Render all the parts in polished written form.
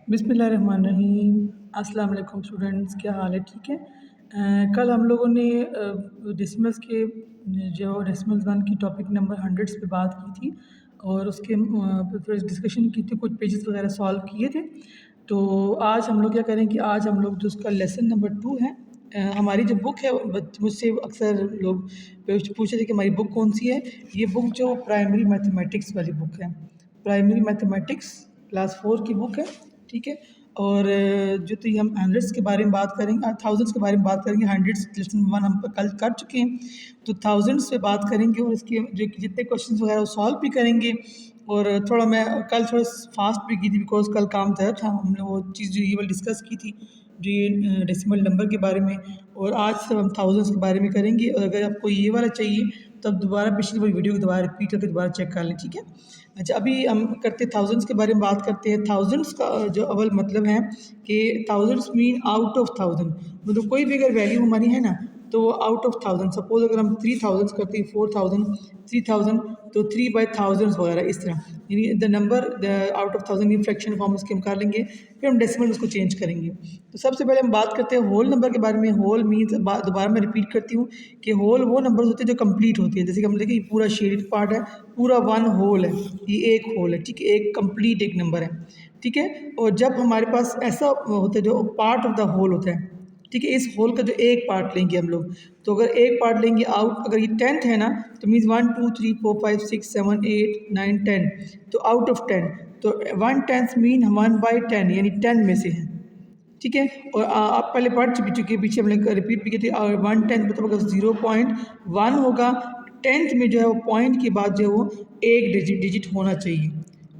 बिस्मिल्लाहिर्रहमानिर्रहीम। अस्सलाम वालेकुम स्टूडेंट्स, क्या हाल है? ठीक है। कल हम लोगों ने डेसिमल्स के जो डेसिमल्स वन की टॉपिक नंबर हंड्रेड्स पे बात की थी और उसके फिर डिस्कशन की थी, कुछ पेजेस वगैरह सॉल्व किए थे। तो आज हम लोग क्या करें कि आज हम लोग जो उसका लेसन नंबर 2 है, हमारी जो बुक है मुझसे अक्सर लोग पूछे थे कि हमारी बुक कौन सी है। ये बुक जो प्राइमरी मैथमेटिक्स वाली बुक है, प्राइमरी मैथमेटिक्स क्लास 4 की बुक है। ठीक है। और जो तो ये हम हंड्रेड्स के बारे में बात करेंगे, थाउजेंड्स के बारे में बात करेंगे। हंड्रेड्स लेसन वन हम कल कर चुके हैं, तो थाउजेंड्स पे बात करेंगे और इसके जो जितने क्वेश्चन वगैरह वो सॉल्व भी करेंगे। और थोड़ा मैं कल थोड़ा फास्ट भी की थी बिकॉज कल काम था हमने वो चीज़ जो ये वाली डिस्कस की थी, जो ये डेसिमल नंबर के बारे में। और आज सब हम थाउजेंड्स के बारे में करेंगे। और अगर आपको ये वाला चाहिए तो आप दोबारा पिछली वाली वीडियो को दोबारा रिपीट करके दोबारा चेक कर लें। ठीक है। अच्छा, अभी हम करते थाउजेंड्स के बारे में बात करते हैं। थाउजेंड्स का जो अव्वल मतलब है कि thousands mean out of thousand, मतलब कोई भी अगर वैल्यू हमारी है ना तो वो आउट ऑफ थाउजेंड। सपोज अगर हम 3000 करते हैं, 4000, 3000, तो 3/1000 वगैरह इस तरह, यानी the number out of thousand ये फ्रैक्शन फॉर्म उसके हम कर लेंगे, फिर हम डेसिमल उसको चेंज करेंगे। तो सबसे पहले हम बात करते हैं होल नंबर के बारे में। होल मीन्स, दोबारा मैं रिपीट करती हूँ कि होल वो नंबर होते हैं जो कंप्लीट होती है। जैसे कि हम देखिए पूरा शेडेड पार्ट है, पूरा वन होल है, ये एक होल है। ठीक है, एक कंप्लीट एक नंबर है। ठीक है। और जब हमारे पास ऐसा होता है जो पार्ट ऑफ द होल होता है, ठीक है, इस होल का जो एक पार्ट लेंगे हम लोग, तो अगर एक पार्ट लेंगे आउट, अगर ये 10th है ना तो मीन्स 1 2 3 4 5 6 7 8 9 10, तो आउट ऑफ 10, तो 1/10 मीन 1/10 यानी 10 में से है। ठीक है। और आप पहले पढ़ चुके पीछे हमने रिपीट भी की थी। और 1/10 मतलब अगर 0.1 होगा, 10th में जो है वो पॉइंट के बाद जो है वो एक डिजिट होना चाहिए।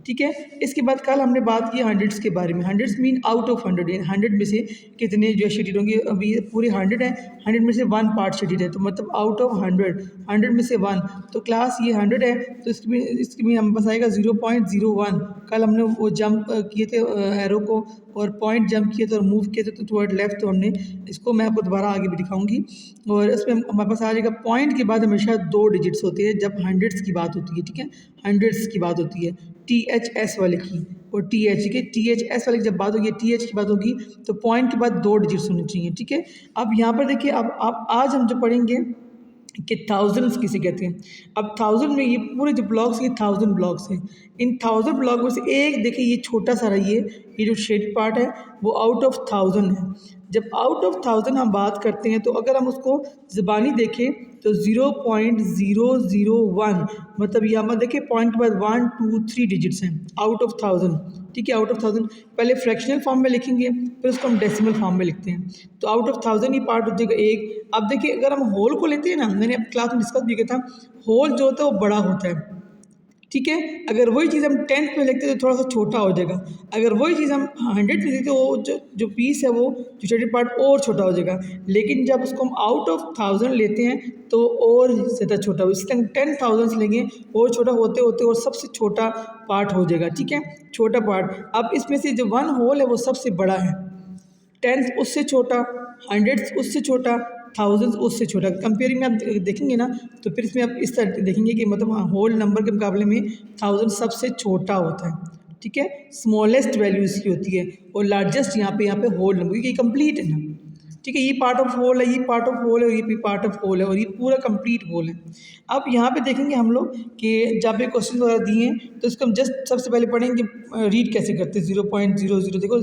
ठीक है। इसके बाद कल हमने बात की हंड्रेड्स के बारे में। Hundreds mean out of hundred, यानी 100 में से कितने जो शेडेड होंगे। अभी पूरे 100 है, 100 में से 1 पार्ट शेडेड है, तो मतलब आउट ऑफ 100, 100 में से 1, तो क्लास ये 100 है, तो इसकी भी हम पास आएगा 0.01। कल हमने वो जंप किए थे एरो को, और पॉइंट जंप किए थे और मूव किए थे तो टुवर्ड लेफ्ट, तो हमने इसको मैं आपको दोबारा आगे भी दिखाऊंगी। और इसमें हमारे पास आ जाएगा पॉइंट के बाद हमेशा 2 डिजिट्स होते हैं जब हंड्रेड्स की बात होती है। ठीक है, हंड्रेड्स की बात होती है THS वाले की, और TH के THS वाले की जब बात होगी, TH की बात होगी, तो पॉइंट के बाद 2 डिजिट्स होने चाहिए। ठीक है। अब यहाँ पर देखिए, अब आज हम जो पढ़ेंगे कि थाउजेंड्स किसे कहते हैं। अब थाउजेंड में ये पूरे जो ब्लॉक्स, ये 1000 ब्लॉक्स हैं। इन 1000 ब्लॉक में से एक देखिए, ये छोटा सा रहा, ये जो शेड पार्ट है वो आउट ऑफ 1000 है। जब आउट ऑफ 1000 हम बात करते हैं, तो अगर हम उसको ज़बानी देखें तो 0.001, मतलब यहाँ पर देखिए पॉइंट के बाद 1 2 3 डिजिट्स हैं आउट ऑफ 1000। ठीक है, आउट ऑफ 1000 पहले फ्रैक्शनल फॉर्म में लिखेंगे, फिर उसको हम डेसिमल फॉर्म में लिखते हैं। तो आउट ऑफ 1000 ये पार्ट हो जाएगा एक। अब देखिए, अगर हम होल को लेते हैं ना, मैंने क्लास में डिस्कस भी किया था, होल जो होता है वो बड़ा होता है। ठीक है, अगर वही चीज़ हम 10th में लिखते तो थोड़ा सा छोटा हो जाएगा। अगर वही चीज़ हम 100 में देते, वो जो पीस है, वो जो शेडेड पार्ट और छोटा हो जाएगा। लेकिन जब उसको हम आउट ऑफ 1000 लेते हैं तो और ज़्यादा छोटा हो, इस टाइम 10,000 लेंगे और छोटा होते होते और सबसे छोटा पार्ट हो जाएगा। ठीक है, छोटा पार्ट। अब इसमें से जो 1 होल है वो सबसे बड़ा है, 10th उससे छोटा, 100 उससे छोटा, 1000 उससे छोटा। कंपेयरिंग में आप देखेंगे ना, तो फिर इसमें आप इस तरह देखेंगे कि मतलब होल नंबर के मुकाबले में 1000 सबसे छोटा होता है। ठीक है, स्मॉलेस्ट वैल्यू इसकी होती है, और लार्जेस्ट यहाँ पे होल नंबर, क्योंकि कंप्लीट है ना। ठीक है, ये पार्ट ऑफ होल है, ये पार्ट ऑफ होल है, और ये भी पार्ट ऑफ होल है, और ये पूरा कंप्लीट होल है। अब यहाँ पे देखेंगे हम लोग कि जब ये क्वेश्चन वगैरह दिए हैं, तो इसको हम जस्ट सबसे पहले पढ़ेंगे रीड कैसे करते हैं। 0.00 देखो,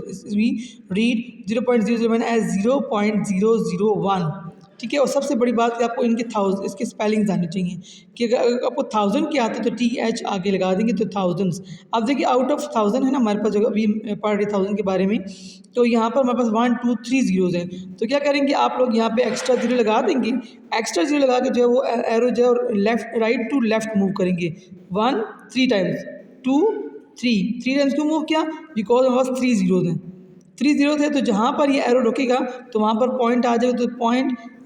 रीड 0.001 एज 0.001। ठीक है, और सबसे बड़ी बात कि आपको इसके स्पेलिंग्स आने चाहिए, कि अगर आपको 1000 के आते तो TH आगे लगा देंगे तो थाउजेंड्स। अब देखिए आउट ऑफ 1000 है ना हमारे पास, जो अभी पढ़ रहे 1000 के बारे में, तो यहाँ पर हमारे पास 1 2 3 जीरोज़ हैं। तो क्या करेंगे आप लोग, यहाँ पे एक्स्ट्रा जीरो लगा देंगे। एक्स्ट्रा जीरो लगा के जो है वो एरो जो है और left right to left move करेंगे। 1 3 टाइम्स, 2 3 टाइम्स क्यों मूव किया, बिकॉज हमारे पास 3 जीरोज़ हैं। 3 जीरो थे, तो जहाँ पर ये एरो रुकेगा तो वहाँ पर पॉइंट आ जाएगा, तो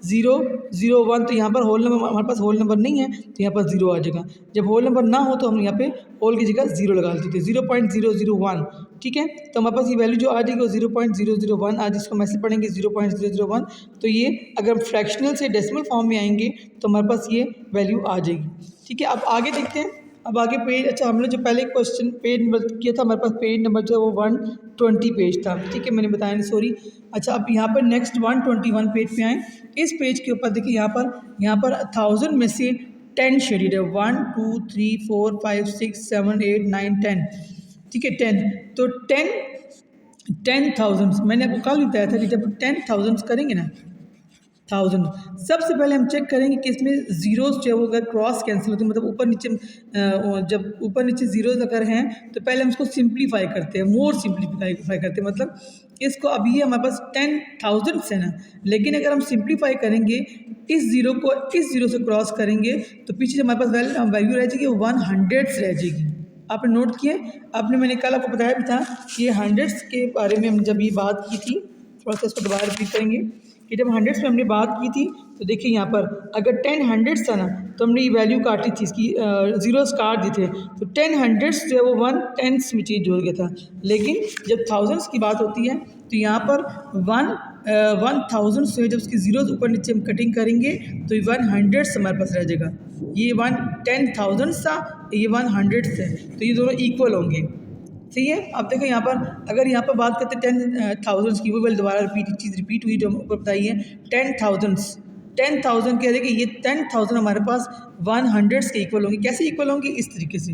0.001, तो यहाँ पर होल नंबर, हमारे पास होल नंबर नहीं है तो यहाँ पर 0 आ जाएगा। जब होल नंबर ना हो तो हम यहाँ पे होल की जगह 0 लगा देते थे, 0.001। ठीक है, तो हमारे पास ये वैल्यू जो आ जाएगी वो 0.001 आज इसको हम ऐसे पढ़ेंगे 0.001। तो ये अगर हम फ्रैक्शनल से डेसिमल फॉर्म में आएंगे तो हमारे पास ये वैल्यू आ जाएगी। ठीक है, अब आगे देखते हैं। अब आगे पेज, अच्छा हमने जो पहले क्वेश्चन पेज नंबर किया था, हमारे पास पेज नंबर जो है वो 120 पेज था, ठीक है, मैंने बताया नहीं, सॉरी। अच्छा अब यहाँ पर नेक्स्ट 121 पेज पे आए। इस पेज के ऊपर देखिए यहाँ पर 1000 में से 10 शेडेड है, 1 2 3 4 5 6 7 8 9 10, ठीक है 10। तो 10,000 मैंने आपको कल बताया था कि जब 10,000 करेंगे ना, 1000, सबसे पहले हम चेक करेंगे कि इसमें जीरोस जो है वो अगर क्रॉस कैंसिल होते हैं, मतलब ऊपर नीचे, जब ऊपर नीचे जीरोस अगर हैं तो पहले हम उसको सिंप्लीफाई करते हैं, मोर सिंप्लीफाई करते हैं, मतलब इसको अभी ये हमारे पास 10,000 है ना, लेकिन अगर हम सिंप्लीफाई करेंगे इस जीरो को इस जीरो से क्रॉस करेंगे तो पीछे जो हमारे पास वैल्यू रह जाएगी 100 रह जाएगी। आपने नोट किए, आपने, मैंने कल आपको बताया भी था कि ये हंड्रेड्स के बारे में हम जब ये बात की थी, थोड़ा सा इसको दोबारा रिपीट करेंगे कि जब हंड्रेड्स में हमने बात की थी तो देखिए यहाँ पर अगर 10 हंड्रेड्स था ना तो हमने ये वैल्यू काटी थी, इसकी जीरोस काट दिए थे, तो 10 हंड्रेड्स जो है वो 1 टेंस में चेंज हो गया था। लेकिन जब थाउजेंड्स की बात होती है तो यहाँ पर 1000 से जब उसकी जीरोस ऊपर नीचे हम कटिंग करेंगे तो ये 100 हमारे पास रह जाएगा। ये 10,000 था, ये 100 है, तो ये दोनों इक्वल होंगे, सही है। अब देखो यहाँ पर अगर यहाँ पर बात करते हैं 10,000 की, वो वाली दोबारा चीज़ रिपीट हुई जो हम ऊपर बताई है, 10,000 कह देखिए ये 10,000 हमारे पास 100 के इक्वल होंगे। कैसे इक्वल होंगे? इस तरीके से,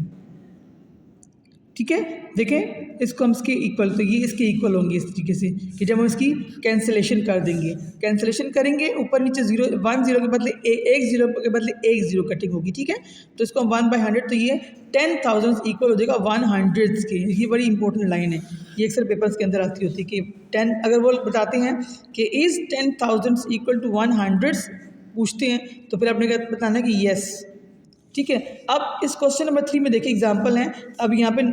ठीक है, देखें इसको हम इसके इक्वल, तो ये इसके इक्वल होंगे इस तरीके से कि जब हम इसकी कैंसिलेशन कर देंगे, कैंसिलेशन करेंगे ऊपर नीचे जीरो, 1 0 के बदले एक जीरो के बदले एक जीरो कटिंग होगी, ठीक है। तो इसको 1/100, तो ये 10,000 इक्वल हो जाएगा 100 के। ये बड़ी इंपॉर्टेंट लाइन है, ये अक्सर पेपर्स के अंदर आती होती है कि 10 अगर वो बताते हैं कि इज़ 10,000 इक्वल टू 100 पूछते हैं तो फिर आपने क्या बताना है कि येस, ठीक है। अब इस क्वेश्चन नंबर 3 में देखिए एग्जांपल हैं, अब यहाँ पे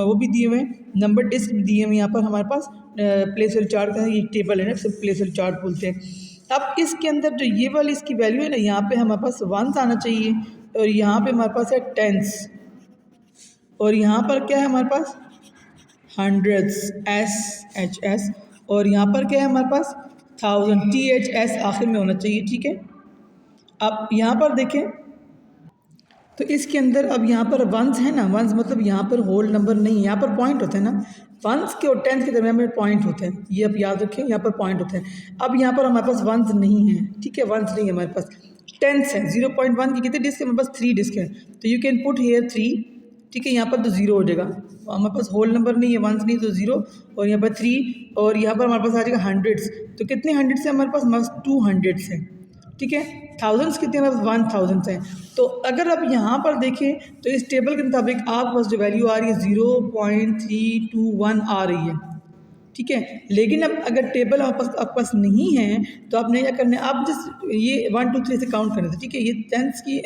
वो भी दिए हुए हैं, नंबर डिस्क भी दिए हुए हैं यहाँ पर हमारे पास, प्लेस वाली चार्ट का ये टेबल है ना, सब प्लेस वाली चार्ट बोलते हैं। अब इसके अंदर जो ये वाली इसकी वैल्यू है ना, यहाँ पे हमारे पास 1 आना चाहिए और यहाँ पे हमारे पास है 10s और यहाँ पर क्या है हमारे पास 100s, SHS, और यहाँ पर क्या है हमारे पास 1000, THS आखिर में होना चाहिए, ठीक है। अब यहाँ पर देखें तो इसके अंदर अब यहाँ पर वंस है ना, वंस मतलब यहाँ पर होल नंबर नहीं है, यहाँ पर पॉइंट होते हैं ना, वंस के और 10 के दरमियान में पॉइंट होते हैं, ये अब याद रखें, यहाँ पर पॉइंट होते हैं। अब यहाँ पर हमारे पास वंस नहीं है, ठीक है, वंस नहीं है हमारे पास, 10s है। 0.1 की कितने डिस्क है हमारे पास? 3 डिस्क है, तो यू कैन पुट हेयर 3, ठीक है, यहाँ पर तो 0 हो जाएगा, हमारे पास होल नंबर नहीं है, वंस नहीं, तो 0, और यहाँ पर 3, और यहाँ पर हमारे पास आ जाएगा 100s, तो कितने 100s है हमारे पास? 200s है, ठीक है। थाउजेंड्स कितने हमारे पास? 1000 हैं। तो अगर आप यहाँ पर देखें तो इस टेबल के मुताबिक आपके पास जो वैल्यू आ रही है 0.321 आ रही है, ठीक है। लेकिन अब अगर टेबल आपके पास नहीं है तो आपने क्या करना है, आप जस्ट ये 1 2 3 से काउंट करना था, ठीक है। ये 10s की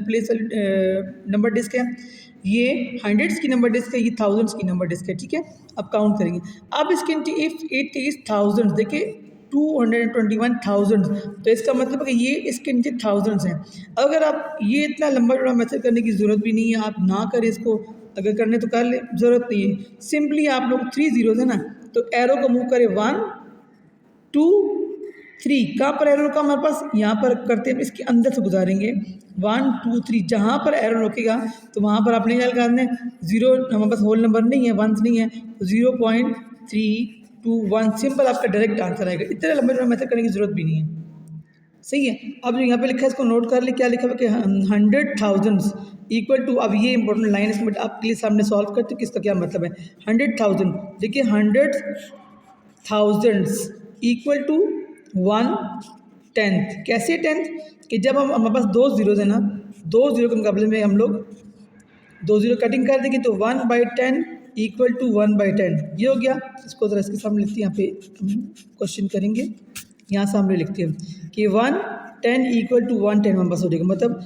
प्लेस नंबर डिस्क है, ये 100s की नंबर डिस्क है, ये 1000s की नंबर डिस्क है, ठीक है। अब काउंट करेंगे, अब इसके इफ़ इट इज़ 1000, देखिए 221,000, तो इसका मतलब है कि ये इसके नीचे 1000s हैं। अगर आप ये इतना लंबा चौड़ा मेथड करने की ज़रूरत भी नहीं है, आप ना करें इसको, अगर करने तो कर ले, ज़रूरत नहीं है। सिंपली आप लोग 3 जीरोज़ है ना, तो एरो को मूव करें 1 2 3, कहाँ पर एरो रुका हमारे पास? यहाँ पर करते हैं, इसके अंदर से गुजारेंगे 1 2 3, जहाँ पर एरो रुकेगा तो वहाँ पर आपने क्या लगा दें, 0, हमारे पास होल नंबर नहीं है, वंस नहीं है, तो 0.321 सिंपल आपका डायरेक्ट आंसर आएगा। इतने लंबे मेथड करने की ज़रूरत भी नहीं है, सही है। अब जो यहाँ पे लिखा है इसको नोट कर ले, क्या लिखा है कि 100,000 इक्वल टू, अब ये इंपॉर्टेंट लाइन है, इसमें आपके लिए सामने सॉल्व करते कि इसका क्या मतलब है। 100,000, देखिए 100,000 इक्वल टू 1/10, कैसे 10th कि जब हम हमारे पास 2 जीरोज़ है ना, 2 जीरो के मुकाबले में हम लोग 2 जीरो कटिंग कर देंगे तो 1/10 इक्वल टू 1/10, ये हो गया। इसको ज़रा इसके सामने लिखते हैं, यहाँ पे क्वेश्चन करेंगे, यहाँ सामने लिखते हैं कि 110 इक्वल टू 110 हमारे पास हो जाएगा, मतलब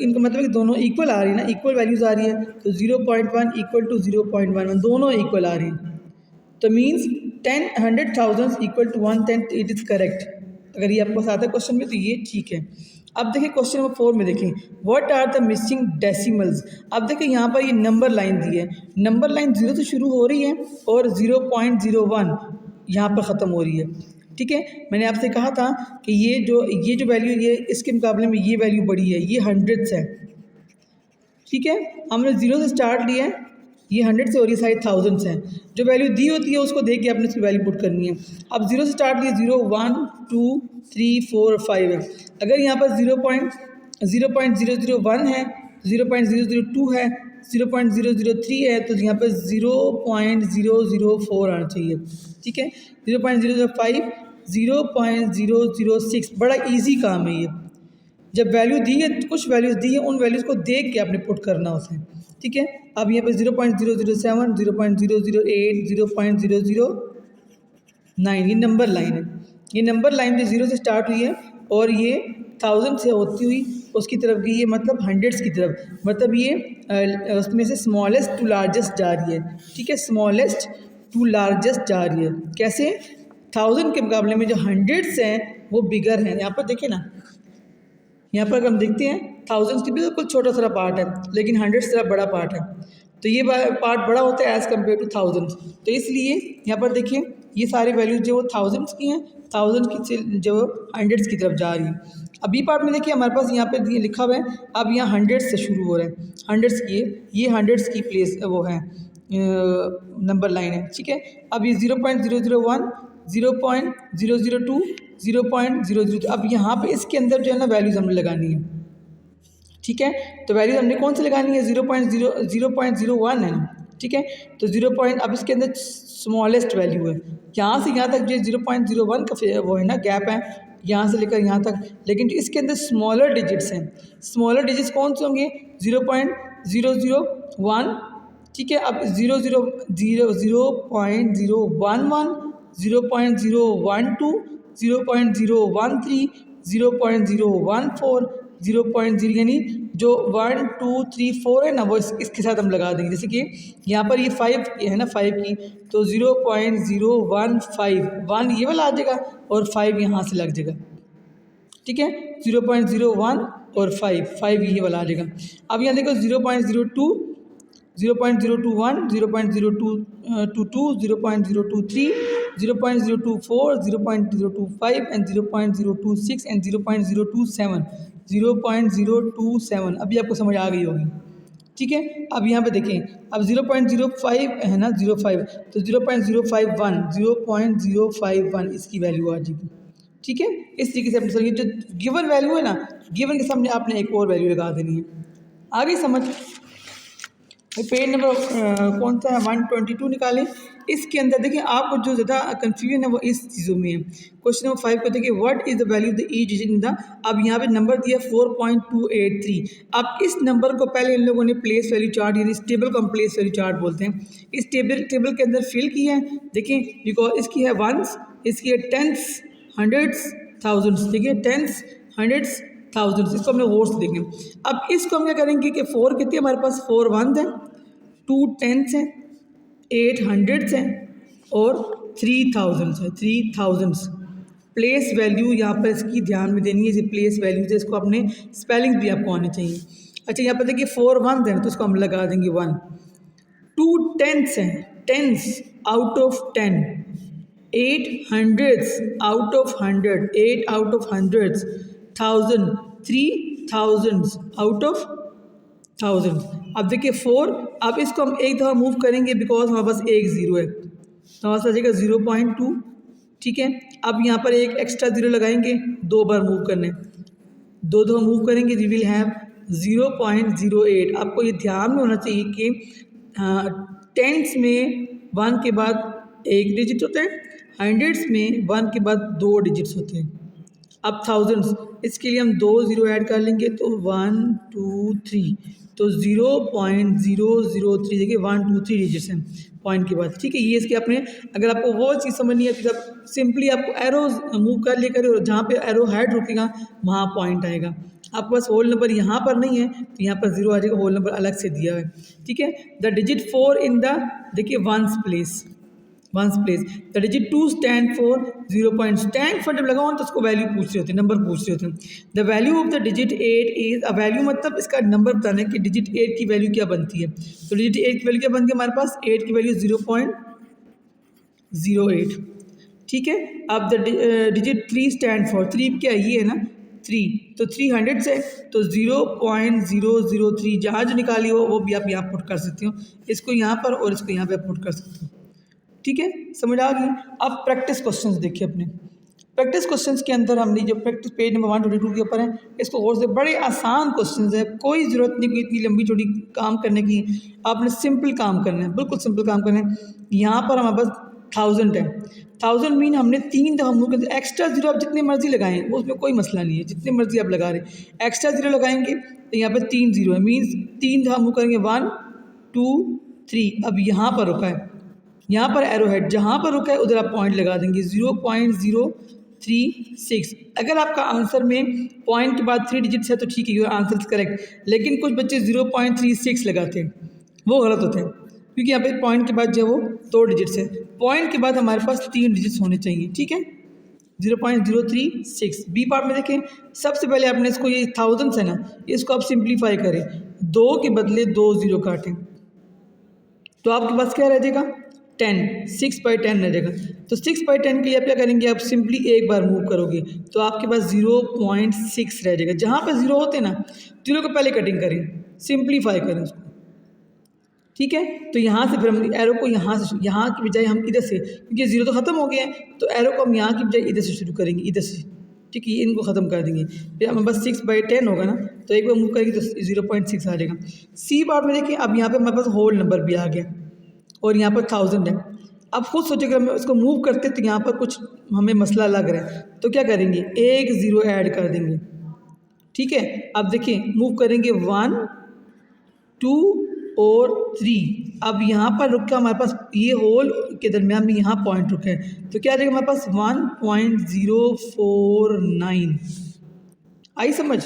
इनका मतलब कि दोनों इक्वल आ रही है ना, इक्वल वैल्यूज़ आ रही है, तो 0.1 इक्वल टू 0.11 दोनों इक्वल आ रही हैं, तो means 100,000 equal to 110, it is correct. अगर ये आपके पास आता है क्वेश्चन में तो ये ठीक है। अब देखिए क्वेश्चन नंबर 4 में देखें, what are the missing decimals. अब देखिए यहाँ पर ये नंबर लाइन दी है, नंबर लाइन 0 से शुरू हो रही है और 0.01 यहाँ पर ख़त्म हो रही है, ठीक है। मैंने आपसे कहा था कि ये जो वैल्यू, ये इसके मुकाबले में ये वैल्यू बड़ी है, ये 100s है, ठीक है, हमने 0 से स्टार्ट लिया है, ये 100 से और ये सारी थाउजेंड्स हैं। जो वैल्यू दी होती है उसको देख के आपने उसकी वैल्यू पुट करनी है। अब 0 से स्टार्ट लिया, 0 1 2 3 4 5 है। अगर यहाँ पर 0.001 है, 0.002 है, 0.003 है, तो यहाँ पर 0.004 आना चाहिए। ठीक है, 0.005, 0.006, बड़ा इजी काम है ये। जब वैल्यू दी है, कुछ वैल्यूज़ दी है, उन वैल्यूज़ को देख के आपने पुट करना होता है। ठीक है, अब यहाँ पे 0.007, 0.008, 0.009 ये नंबर लाइन है। ये नंबर लाइन जो 0 से स्टार्ट हुई है और ये 1000 से होती हुई उसकी तरफ गई है, मतलब हंड्रेड्स की तरफ, मतलब ये उसमें से स्मॉलेस्ट टू लार्जेस्ट जा रही है। ठीक है, स्मॉलेस्ट टू लार्जेस्ट जा रही है। कैसे? 1000 के मुकाबले में जो हंड्रेड्स हैं वो बिगर हैं। यहाँ पर देखिए ना, यहाँ पर हम देखते हैं थाउजेंड्स की बिल्कुल छोटा सा पार्ट है, लेकिन हंड्रेड्स से बड़ा पार्ट है। तो ये पार्ट बड़ा होता है एज़ कम्पेयर टू थाउजेंड्स। तो इसलिए यहाँ पर देखिए ये सारी वैल्यूज जो वो थाउजेंड्स की हैं, थाउजेंड्स की जो हंड्रेड्स की तरफ जा रही है। अब बी पार्ट में देखिए हमारे पास यहाँ पे ये लिखा हुआ है, अब यहाँ हंड्रेड्स से शुरू हो रहा है, हंड्रेड्स की ये हंड्रेड्स की प्लेस वो है, नंबर लाइन है। ठीक है, अब ये 0.001, 0.002, 0.002, अब यहाँ पे इसके अंदर जो है ना वैल्यूज़ हमने लगानी है। ठीक है, तो वैल्यूज़ हमने कौन सी लगानी है? 0.01 है ना। ठीक है, तो 0. अब इसके अंदर स्मॉलेस्ट वैल्यू है, यहाँ से यहाँ तक जो 0.01 का वो है ना गैप है, यहाँ से लेकर यहाँ तक। लेकिन जो इसके अंदर स्मॉलर डिजिट्स हैं, स्मॉलर डिजिट्स कौन से होंगे? 0.001। ठीक है, अब 0.011, 0.012, 0.013, 0.014, 0.0, यानी जो 1 2 3 4 है ना वो इसके साथ हम लगा देंगे। जैसे कि यहाँ पर ये 5 है ना, 5 की, तो 0.015, 1 ये वाला आ जाएगा और 5 यहाँ से लग जाएगा। ठीक है, 0.01 और 5 ये वाला आ जाएगा। अब यहाँ देखो 0.02, 0.021, 0.022, 0.023, 0.024, 0.025 and 0.026 and 0.027, 0.027 अभी आपको समझ आ गई होगी। ठीक है, अब यहाँ पे देखें, अब 0.05 है ना, 05, तो 0.051, 0.051 इसकी वैल्यू आ जाएगी। ठीक है, इस तरीके से अपने समझिए जो गिवन वैल्यू है ना, गिवन के सामने आपने एक और वैल्यू लगा देनी है। आगे समझ, पेज नंबर कौन सा है, 122 निकालें। इसके अंदर देखिए आपको जो ज़्यादा कन्फ्यूजन है वो इस चीज़ों में है। क्वेश्चन नंबर 5 को देखिए, what is the value the each digit in the, अब यहाँ पे नंबर दिया 4.283। अब इस नंबर को पहले इन लोगों ने प्लेस वैल्यू चार्ट, यानी इस टेबल को हम प्लेस वैल्यू चार्ट बोलते हैं, इस टेबल के अंदर फिल किया है। देखिए बिकॉज इसकी है वंस, इसकी है टेंस, हंड्रेड्स, थाउजेंड्स। देखिए टेंस, हंड्रेड्स, थाउजेंड्स, इसको हमने वर्ड्स देखें। अब इसको हम क्या करेंगे कि 4 कितने हमारे पास, 4 वंस हैं, 2 टेंस हैं, 8 हंड्रेड्स हैं और 3 थाउजेंड्स है, 3 थाउजेंड्स। प्लेस वैल्यू यहाँ पर इसकी ध्यान में देनी है, ये प्लेस वैल्यू है, इसको अपने स्पेलिंग भी आपको आनी चाहिए। अच्छा, यहाँ पर देखिए 4 वंस हैं तो इसको हम लगा देंगे 1। 2 टेंस हैं, tens out of 10, 8 hundreds out of 100, 8 out of hundreds, 1000, 3 thousands out of 1000। अब देखिए 4, अब इसको हम एक दफ़ा मूव करेंगे बिकॉज हमारे पास एक ज़ीरो है, तो हमारे पास आ जाएगा 0.2। ठीक है, अब यहाँ पर एक एक्स्ट्रा ज़ीरो लगाएंगे, 2 बार मूव करने, 2 दफ़ा मूव करेंगे, वी विल हैव 0.08। आपको ये ध्यान में होना चाहिए कि टेंस में 1 के बाद एक डिजिट होता है, हंड्रेड्स में 1 के बाद 2 डिजिट्स होते हैं। अब थाउजेंड्स, इसके लिए हम 2 ज़ीरो ऐड कर लेंगे तो 1 2 3, तो 0.003, देखिए 1 2 3 डिजिट्स हैं पॉइंट के बाद। ठीक है, ये इसके अपने, अगर आपको वो चीज़ समझ नहीं आती तब सिंपली आपको एरोज मूव कर लिया करें और जहाँ पे एरो हेड रुकेगा वहाँ पॉइंट आएगा। आपके पास होल नंबर यहाँ पर नहीं है तो यहाँ पर 0 आ जाएगा, होल नंबर अलग से दिया है। ठीक है, द डिजिट 4 इन द, देखिए ones place, ones place, the digit 2 stand for 0 point, stand for जब लगाओ तो उसको वैल्यू पूछ रहे होते हैं, नंबर पूछ रहे होते हैं। The value of the digit 8 is, a value मतलब इसका नंबर बताना है कि डिजिट 8 की वैल्यू क्या बनती है। तो डिजिट 8 की वैल्यू क्या बनती है हमारे पास, 8 की वैल्यू 0.08। ठीक है, अब द डिजिट 3 स्टैंड फॉर, 3 क्या है, ये है ना, 3, तो 300 से तो 0.003 जहाँ जो निकाली हो वो भी आप यहाँ पुट कर सकते हो, इसको यहाँ पर और इसको यहाँ पे पुट कर सकते हो। ठीक है, समझ आ गई। अब प्रैक्टिस क्वेश्चंस देखिए अपने। प्रैक्टिस क्वेश्चंस के अंदर हमने जो प्रैक्टिस पेज नंबर 122 के ऊपर है, इसको और से बड़े आसान क्वेश्चंस है, कोई ज़रूरत नहीं कोई इतनी लंबी चौड़ी काम करने की, आपने सिंपल काम करना है, बिल्कुल सिंपल काम करना है। यहाँ पर हमारे पास 1000 है, 1000 मीन हमने 3 दफ़ा मूव कर, एक्स्ट्रा जीरो आप जितने मर्जी लगाएं वो उसमें कोई मसला नहीं है, जितने मर्जी आप लगा रहे हैं। एक्स्ट्रा जीरो लगाएंगे तो यहाँ पर 3 जीरो है, मीन्स 3 दफ़ा मूव करेंगे 1 2 3। अब यहाँ पर रुका है, यहाँ पर एरो हेड जहाँ पर रुका है उधर आप पॉइंट लगा देंगे 0.036। अगर आपका आंसर में पॉइंट के बाद 3 डिजिट्स है तो ठीक है, योर आंसर इज करेक्ट। लेकिन कुछ बच्चे 0.36 लगाते हैं, वो गलत होते हैं, क्योंकि यहाँ पे पॉइंट के बाद जो है वो 2 डिजिट्स है, पॉइंट के बाद हमारे पास 3 डिजिट्स होने चाहिए। ठीक है, 0.036। बी पार्ट में देखें, सबसे पहले आपने इसको, ये 1000 है ना, इसको आप सिंप्लीफाई करें, 2 के बदले 2 जीरो काटें तो आपके पास क्या रह जाएगा 10, 6/10 रह जाएगा। तो 6/10 के लिए आप क्या करेंगे, आप सिंपली एक बार मूव करोगे तो आपके पास 0.6 रह जाएगा। जहाँ पर जीरो होते हैं ना, जीरो को पहले कटिंग करें, सिंप्लीफाई करें उसको। ठीक है, तो यहाँ से फिर हम एरो को यहाँ की बजाय हम इधर से, क्योंकि जीरो तो ख़त्म हो गया है, तो एरो को हम यहाँ की बजाय इधर से शुरू करेंगे, इधर से। ठीक है, इनको ख़त्म कर देंगे, फिर हमें बस 6/10 होगा ना, तो एक बार मूव करेंगे तो 0.6 आ जाएगा। सी पार्ट में देखिए, अब यहाँ पे हमारे पास होल नंबर भी आ गया और यहाँ पर 1000 है। अब खुद सोचिए अगर हम इसको मूव करते तो यहाँ पर कुछ हमें मसला लग रहा है, तो क्या करेंगे, एक ज़ीरो ऐड कर देंगे। ठीक है, अब देखिए मूव करेंगे 1 2 और 3। अब यहाँ पर रुका हमारे पास, ये होल के दरमियान में यहाँ पॉइंट रुके हैं, तो क्या आ जाएगा हमारे पास 1.049। आई समझ,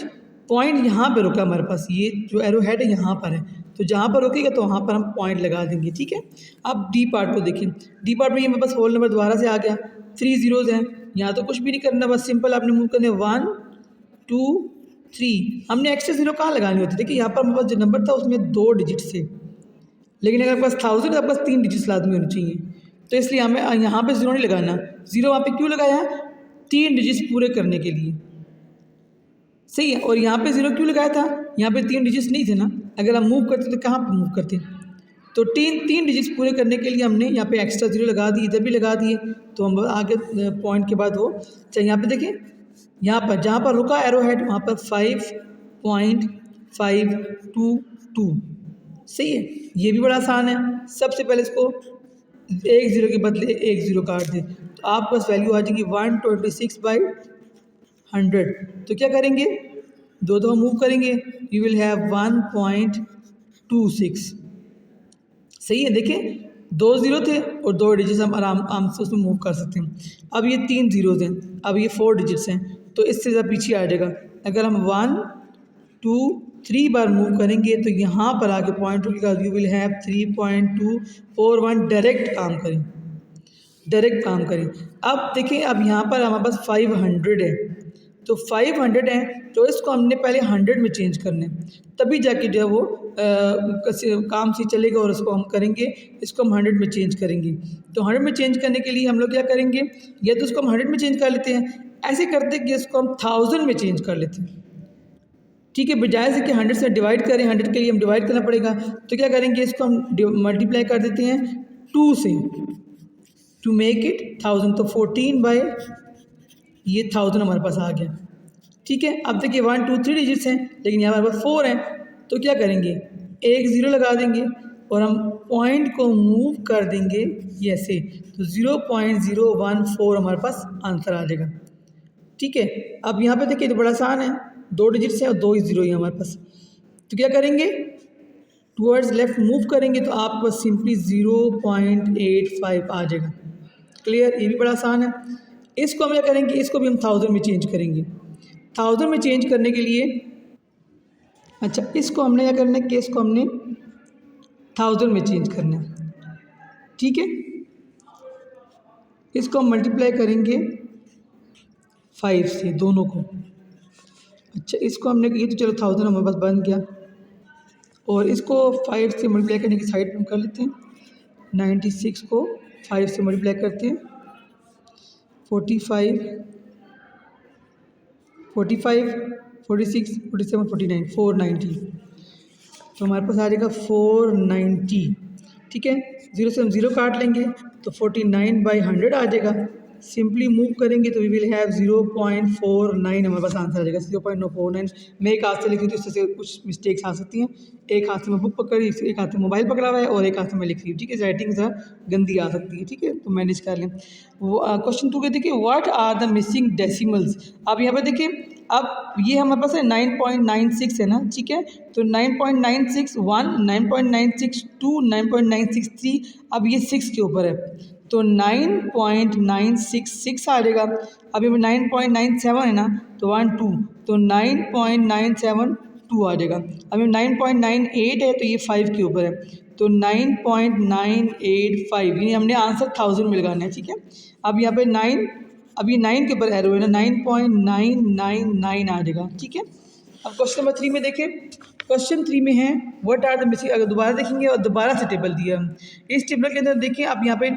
पॉइंट यहाँ पे रुका हमारे पास, ये जो एरो हेड है यहाँ पर है, तो जहाँ पर रुकेगा तो वहाँ पर हम पॉइंट लगा देंगे। ठीक है, अब डी पार्ट को देखें, डी पार्ट में ये मेरे पास होल नंबर दोबारा से आ गया, 3 जीरोज़ हैं, यहाँ तो कुछ भी नहीं करना, बस सिंपल आपने मूव करने 1 2 3। हमने एक्स्ट्रा जीरो कहाँ लगानी होती है, देखिए यहाँ पर मेरे पास जो नंबर था उसमें 2 डिजिट्स थे, लेकिन अगर आपके पास 1000 है, आपके पास 3 डिजिट्स लाजमी होनी चाहिए, तो इसलिए हमें यहाँ पे जीरो नहीं लगाना। जीरो वहाँ पे क्यों लगाया है, 3 डिजिट्स पूरे करने के लिए, सही है। और यहाँ पे जीरो क्यों लगाया था, यहाँ पे 3 डिजिट्स नहीं थे ना, अगर हम मूव करते तो कहाँ पे मूव करते, तो 3 डिजिट्स पूरे करने के लिए हमने यहाँ पे एक्स्ट्रा जीरो लगा दिए, इधर भी लगा दिए, तो हम आगे पॉइंट के बाद वो चाहे यहाँ पे देखें, यहाँ पर जहाँ पर रुका एरो हेड वहाँ पर 5.522। सही है, ये भी बड़ा आसान है। सबसे पहले इसको एक ज़ीरो के बदले एक ज़ीरो काट दें तो आपके पास वैल्यू आ जाएगी 126/100। तो क्या करेंगे, दो दफ़ा मूव करेंगे, यू विल हैव 1.26। सही है, देखिए 2 ज़ीरो थे और 2 डिजिट्स हम आराम से उसमें मूव कर सकते हैं। अब ये 3 ज़ीरोज़ हैं, अब ये 4 डिजिट्स हैं, तो इससे ज़्यादा पीछे आ जाएगा। अगर हम 1 2 3 बार मूव करेंगे तो यहाँ पर आके पॉइंट रुकेगा, यू विल हैव 3.241। डायरेक्ट काम करें, डायरेक्ट काम करें। अब देखिए, अब यहाँ पर हमारे पास 500 है, तो 500 है तो इसको हमने पहले 100 में चेंज करना है, तभी जाके जो है वो काम से चलेगा और इसको हम करेंगे, इसको हम 100 में चेंज करेंगे। तो 100 में चेंज करने के लिए हम लोग क्या करेंगे, या तो इसको हम 100 में चेंज कर लेते हैं, ऐसे करते कि इसको हम 1000 में चेंज कर लेते हैं। ठीक है, बजाय से कि 100 से डिवाइड करें, 100 के लिए हम डिवाइड करना पड़ेगा, तो क्या करेंगे, इसको हम मल्टीप्लाई कर देते हैं 2 से, टू मेक इट 1000। तो 14 बाय ये 1000 हमारे पास आ गया। ठीक है, अब देखिए 1 2 3 डिजिट्स हैं, लेकिन यहाँ हमारे पास 4 हैं, तो क्या करेंगे, एक ज़ीरो लगा देंगे और हम पॉइंट को मूव कर देंगे ये ऐसे, तो 0.014 हमारे पास आंसर आ जाएगा। ठीक है, अब यहाँ पे देखिए तो बड़ा आसान है, 2 डिजिट्स हैं और 2 ही ज़ीरो ही हमारे पास, तो क्या करेंगे, टूवर्ड्स लेफ्ट मूव करेंगे तो आपको सिंपली 0.85 आ जाएगा। क्लियर, ये भी बड़ा आसान है। इसको हम क्या करेंगे, इसको भी हम 1000 में चेंज करेंगे। 1000 में चेंज करने के लिए, अच्छा इसको हमने क्या करना है कि इसको हमने 1000 में चेंज करना है। ठीक है, इसको हम मल्टीप्लाई करेंगे 5 से दोनों को। अच्छा इसको हमने, ये तो चलो 1000 हमारे पास बन गया, और इसको 5 से मल्टीप्लाई करने की साइड में कर लेते हैं। 96 को 5 से मल्टीप्लाई करते हैं, 45 45, 46, 47, 49, 490। तो हमारे पास आ जाएगा 490। ठीक है, 0 से हम 0 काट लेंगे तो 49/100 आ जाएगा। सिंपली मूव करेंगे तो वी विल हैव 0.49 हमारे पास आंसर आ जाएगा। 0.49 मैं एक हाथ से लिखी थी, उससे कुछ मिस्टेक्स आ सकती हैं। एक हाथ से मैं बुक पकड़ी, एक हाथ से मोबाइल पकड़ा हुआ है और एक हाथ से मैं लिख रही हूँ। ठीक है, राइटिंग ज़रा गंदी आ सकती है। ठीक है, तो मैनेज कर लें। क्वेश्चन 2 के देखिए, what are the missing decimals. अब यहाँ पर देखिए, अब ये हमारे पास है 9.96 है ना। ठीक है, तो 9.961, 9.962, 9.963, अब ये 6 के ऊपर है तो 9.966 आ जाएगा। अभी 9.97 है ना, तो 1 2, तो 9.972 आ जाएगा। अभी 9.98 है तो ये 5 के ऊपर है तो 9.985, यानी हमने आंसर 1000 में लगाना है। ठीक है, अब यहाँ पे 9, अभी 9 के ऊपर एरो है ना, 9.999 आ जाएगा। ठीक है, अब क्वेश्चन नंबर 3 में देखें। क्वेश्चन 3 में है व्हाट आर द मिसिंग। अगर दोबारा देखेंगे और दोबारा से टेबल दिया है, इस टेबल के अंदर देखिए अब यहाँ पे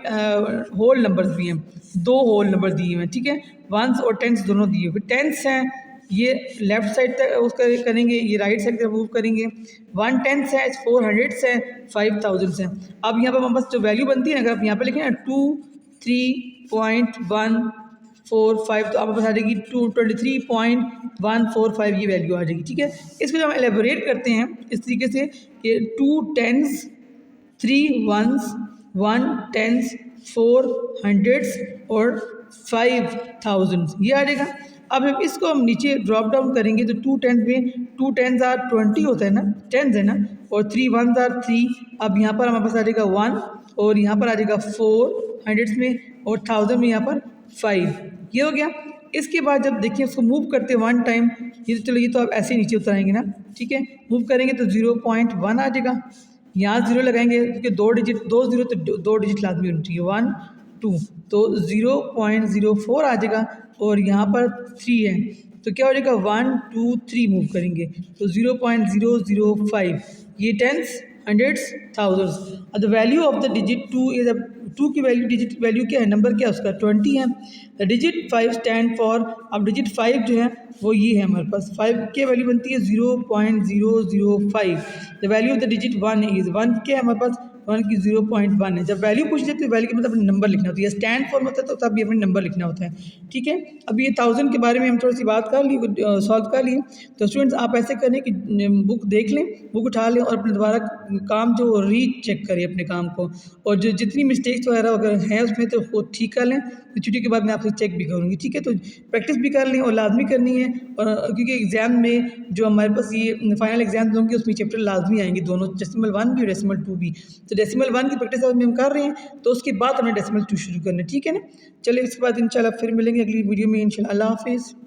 होल नंबर्स भी हैं, 2 होल नंबर दिए हुए हैं। ठीक है, वंस और टेंस दोनों दिए हुए। टेंस हैं ये लेफ्ट साइड तक उसका करेंगे, ये राइट साइड तक मूव करेंगे। 1 टेंस है, 400 है, 5000 है। अब यहाँ पर हमारे पास जो वैल्यू बनती है, अगर आप यहाँ पर लिखें ना 23.145, तो आपके पास आ जाएगी 23.145 ये वैल्यू आ जाएगी। ठीक है, इसको जब हम एलेबोरेट करते हैं इस तरीके से कि 2 टेंस, 3 वंस, 1 टेंस, 4 हंड्रेड्स और 5000 ये आ जाएगा। अब हम इसको हम नीचे ड्रॉप डाउन करेंगे तो 2 टेंस में 2 टेंस आर 20 होता है ना, टेंस है ना, और 3 वंस आर 3। अब यहाँ पर हमारे पास आ जाएगा 1 और यहाँ पर आ जाएगा 4 हंड्रेड्स में और 1000 में यहाँ पर 5, ये हो गया। इसके बाद जब देखिए उसको मूव करते हैं 1 टाइम, ये तो चलो ये तो आप ऐसे नीचे उतराएंगे ना। ठीक है, मूव करेंगे तो 0.1 आ जाएगा। यहाँ 0 लगाएंगे क्योंकि 2 डिजिट, 2 0 तो 2 डिजिट लाजमी होनी चाहिए, 1 2, तो 0.04 आ जाएगा। और यहाँ पर 3 है तो क्या हो जाएगा 1 2 3 मूव करेंगे तो 0.005, ये tens, hundreds, thousands. The value of the digit 2 is 2 की वैल्यू, डिजिट वैल्यू क्या है, नंबर क्या है उसका 20 है। द डिजिट 5 स्टैंड फॉर, अब डिजिट 5 जो है वो ये है हमारे पास, 5 की वैल्यू बनती है 0.005। The value of the digit 1 is 1 क्या है हमारे पास, 1 की 0.1 है। जब वैल्यू पूछ जाती है, वैल्यू के मतलब नंबर लिखना होता है, स्टैंड फॉर मतलब तो तब भी अपने नंबर लिखना होता है। ठीक है, अब ये 1000 के बारे में हम थोड़ी सी बात कर ली, सॉल्व कर लिए। तो स्टूडेंट्स आप ऐसे करें कि बुक देख लें, बुक उठा लें और अपने दोबारा काम जो रीचेक करें अपने काम को, और जो जितनी मिस्टेक्स वगैरह अगर हैं उसमें तो वो ठीक कर लें। तो छुट्टी के बाद मैं आपसे चेक भी करूँगी। ठीक है, तो प्रैक्टिस भी कर लें और लाजमी करनी है, और क्योंकि एग्ज़ाम में जो हमारे पास ये फाइनल एग्जाम होंगे उसमें चैप्टर लाजमी आएंगे दोनों, डेसिमल 1 भी और डेसिमल 2 भी। तो डेसिमल 1 की प्रैक्टिस हम कर रहे हैं, तो उसके बाद हमें डेसिमल 2 शुरू करना है। ठीक है ना, चलिए इसके बाद इंशाल्लाह फिर मिलेंगे अगली वीडियो में इंशाल्लाह। अल्लाह हाफिज़।